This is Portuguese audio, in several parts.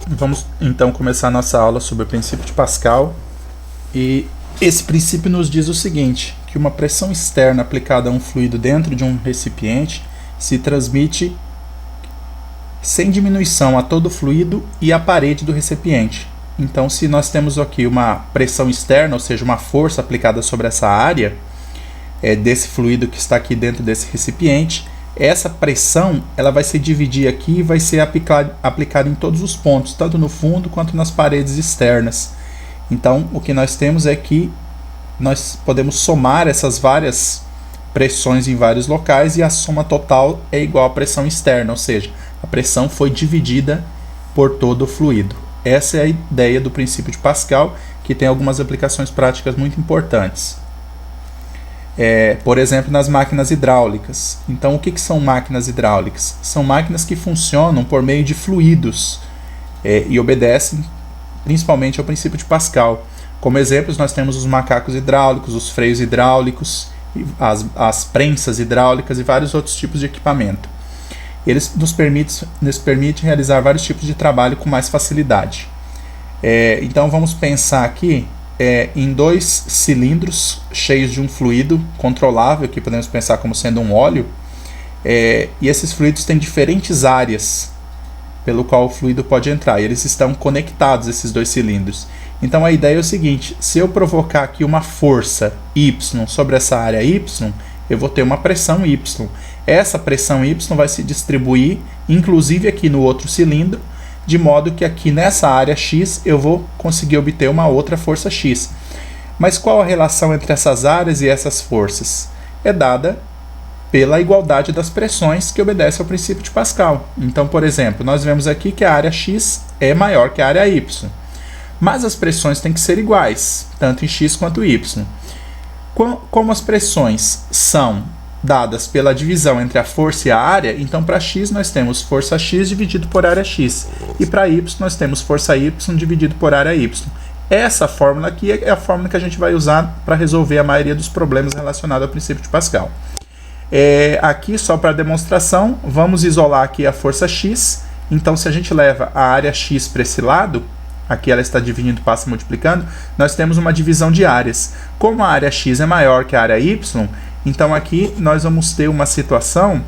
Vamos então começar nossa aula sobre o princípio de Pascal. E esse princípio nos diz o seguinte, que uma pressão externa aplicada a um fluido dentro de um recipiente se transmite sem diminuição a todo o fluido e à parede do recipiente. Então, se nós temos aqui uma pressão externa, ou seja, uma força aplicada sobre essa área desse fluido que está aqui dentro desse recipiente, essa pressão ela vai se dividir aqui e vai ser aplicada em todos os pontos, tanto no fundo quanto nas paredes externas. Então, o que nós temos é que nós podemos somar essas várias pressões em vários locais e a soma total é igual à pressão externa, ou seja, a pressão foi dividida por todo o fluido. Essa é a ideia do princípio de Pascal, que tem algumas aplicações práticas muito importantes. Por exemplo, nas máquinas hidráulicas. Então, o que são máquinas hidráulicas? São máquinas que funcionam por meio de fluidos e obedecem principalmente ao princípio de Pascal. Como exemplos, nós temos os macacos hidráulicos, os freios hidráulicos, as prensas hidráulicas e vários outros tipos de equipamento. Eles nos permitem realizar vários tipos de trabalho com mais facilidade. Então, vamos pensar aqui em dois cilindros cheios de um fluido controlável, que podemos pensar como sendo um óleo, e esses fluidos têm diferentes áreas pelo qual o fluido pode entrar, e eles estão conectados, esses dois cilindros. Então a ideia é o seguinte, se eu provocar aqui uma força Y sobre essa área Y, eu vou ter uma pressão Y. Essa pressão Y vai se distribuir, inclusive aqui no outro cilindro, de modo que aqui nessa área X eu vou conseguir obter uma outra força X. Mas qual a relação entre essas áreas e essas forças? É dada pela igualdade das pressões que obedece ao princípio de Pascal. Então, por exemplo, nós vemos aqui que a área X é maior que a área Y. Mas as pressões têm que ser iguais, tanto em X quanto em Y. Como as pressões são dadas pela divisão entre a força e a área, então para X nós temos força X dividido por área X. E para Y nós temos força Y dividido por área Y. Essa fórmula aqui é a fórmula que a gente vai usar para resolver a maioria dos problemas relacionados ao princípio de Pascal. Aqui, só para demonstração, vamos isolar aqui a força X. Então, se a gente leva a área X para esse lado, aqui ela está dividindo, passa multiplicando, nós temos uma divisão de áreas. Como a área X é maior que a área Y, então aqui nós vamos ter uma situação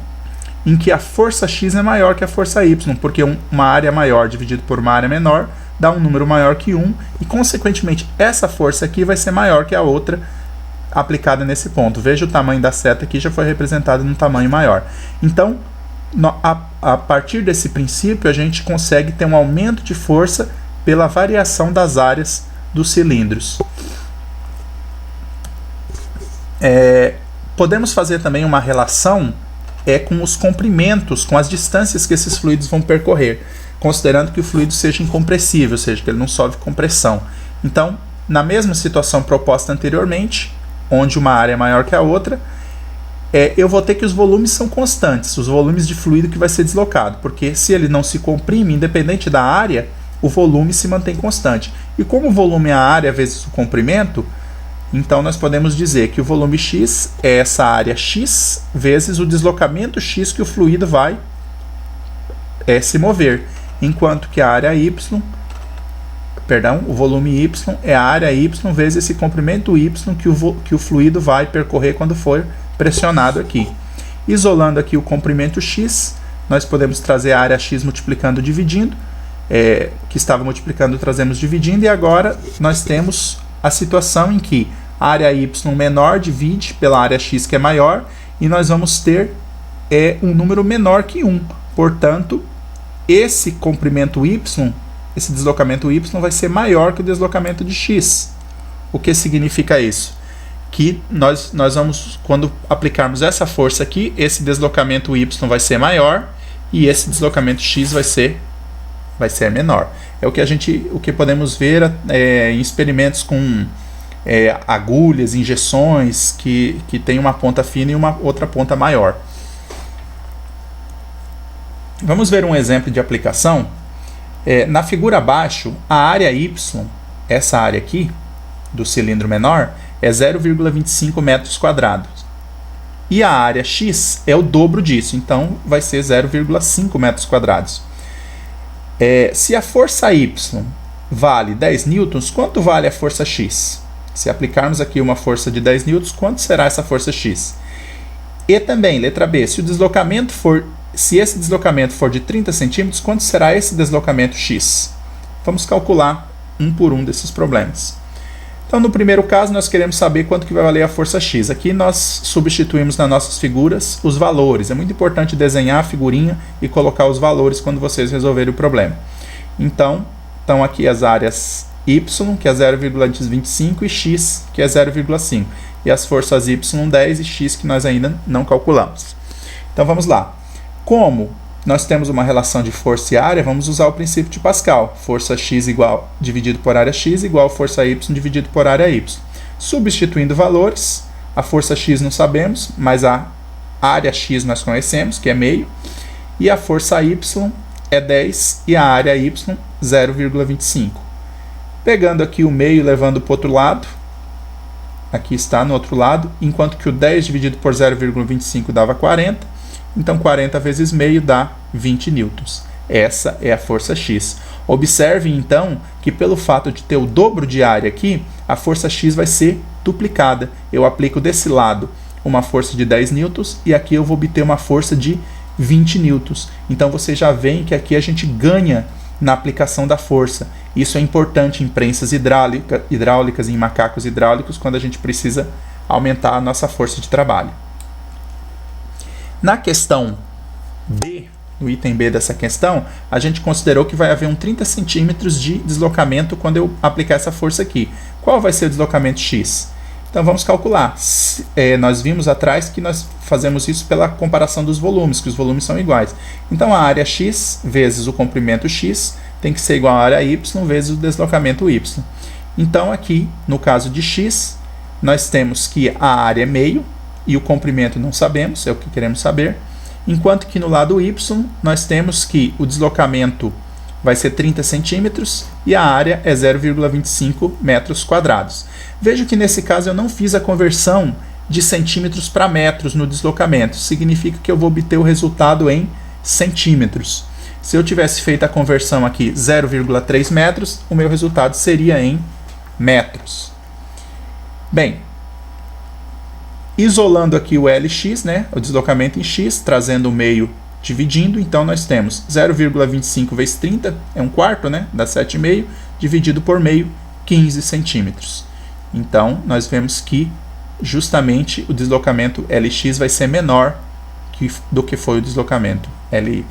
em que a força X é maior que a força Y, porque uma área maior dividido por uma área menor dá um número maior que 1, e consequentemente essa força aqui vai ser maior que a outra aplicada nesse ponto. Veja o tamanho da seta aqui, já foi representado num tamanho maior. Então, a partir desse princípio, a gente consegue ter um aumento de força pela variação das áreas dos cilindros. Podemos fazer também uma relação com os comprimentos, com as distâncias que esses fluidos vão percorrer, considerando que o fluido seja incompressível, ou seja, que ele não sofre compressão. Então, na mesma situação proposta anteriormente, onde uma área é maior que a outra, eu vou ter que os volumes são constantes, os volumes de fluido que vai ser deslocado, porque se ele não se comprime, independente da área, o volume se mantém constante. E como o volume é a área vezes o comprimento, então nós podemos dizer que o volume X é essa área X vezes o deslocamento X que o fluido vai se mover, enquanto que a área Y, o volume Y é a área Y vezes esse comprimento Y que o fluido vai percorrer quando for pressionado aqui. Isolando aqui o comprimento X, nós podemos trazer a área X multiplicando, dividindo, que estava multiplicando, trazemos dividindo, e agora nós temos a situação em que a área Y menor divide pela área X que é maior, e nós vamos ter um número menor que 1. Portanto, esse comprimento Y, esse deslocamento Y vai ser maior que o deslocamento de X. O que significa isso? Que nós vamos, quando aplicarmos essa força aqui, esse deslocamento Y vai ser maior e esse deslocamento X vai ser menor. É o que podemos ver em experimentos com agulhas, injeções, que tem uma ponta fina e uma outra ponta maior. Vamos ver um exemplo de aplicação. Na figura abaixo, a área Y, essa área aqui, do cilindro menor, é 0,25 metros quadrados. E a área X é o dobro disso, então vai ser 0,5 metros quadrados. Se a força Y vale 10 newtons, quanto vale a força X? Se aplicarmos aqui uma força de 10 newtons, quanto será essa força X? E também, letra B, se esse deslocamento for de 30 centímetros, quanto será esse deslocamento X? Vamos calcular um por um desses problemas. Então, no primeiro caso, nós queremos saber quanto que vai valer a força X. Aqui nós substituímos nas nossas figuras os valores. É muito importante desenhar a figurinha e colocar os valores quando vocês resolverem o problema. Então, estão aqui as áreas Y, que é 0,25, e X, que é 0,5. E as forças Y10 e X, que nós ainda não calculamos. Então, vamos lá. Como nós temos uma relação de força e área, vamos usar o princípio de Pascal. Força X dividido por área X igual força Y dividido por área Y. Substituindo valores, a força X não sabemos, mas a área X nós conhecemos, que é meio. E a força Y é 10 e a área Y 0,25. Pegando aqui o meio e levando para o outro lado, aqui está no outro lado, enquanto que o 10 dividido por 0,25 dava 40. Então, 40 vezes meio dá 20 newtons. Essa é a força X. Observe, então, que pelo fato de ter o dobro de área aqui, a força X vai ser duplicada. Eu aplico desse lado uma força de 10 newtons e aqui eu vou obter uma força de 20 newtons. Então, vocês já veem que aqui a gente ganha na aplicação da força. Isso é importante em prensas hidráulicas, em macacos hidráulicos, quando a gente precisa aumentar a nossa força de trabalho. Na questão B, no item B dessa questão, a gente considerou que vai haver 30 centímetros de deslocamento quando eu aplicar essa força aqui. Qual vai ser o deslocamento X? Então vamos calcular. Nós vimos atrás que nós fazemos isso pela comparação dos volumes, que os volumes são iguais. Então a área X vezes o comprimento X tem que ser igual à área Y vezes o deslocamento Y. Então aqui, no caso de X, nós temos que a área é meio, e o comprimento não sabemos, é o que queremos saber. Enquanto que no lado Y, nós temos que o deslocamento vai ser 30 centímetros e a área é 0,25 metros quadrados. Vejo que nesse caso eu não fiz a conversão de centímetros para metros no deslocamento. Significa que eu vou obter o resultado em centímetros. Se eu tivesse feito a conversão aqui 0,3 metros, o meu resultado seria em metros. Bem, isolando aqui o LX, né, o deslocamento em X, trazendo o meio dividindo, então nós temos 0,25 vezes 30, é 1/4, né, dá 7,5, dividido por meio, 15 centímetros. Então, nós vemos que justamente o deslocamento LX vai ser menor do que foi o deslocamento LY.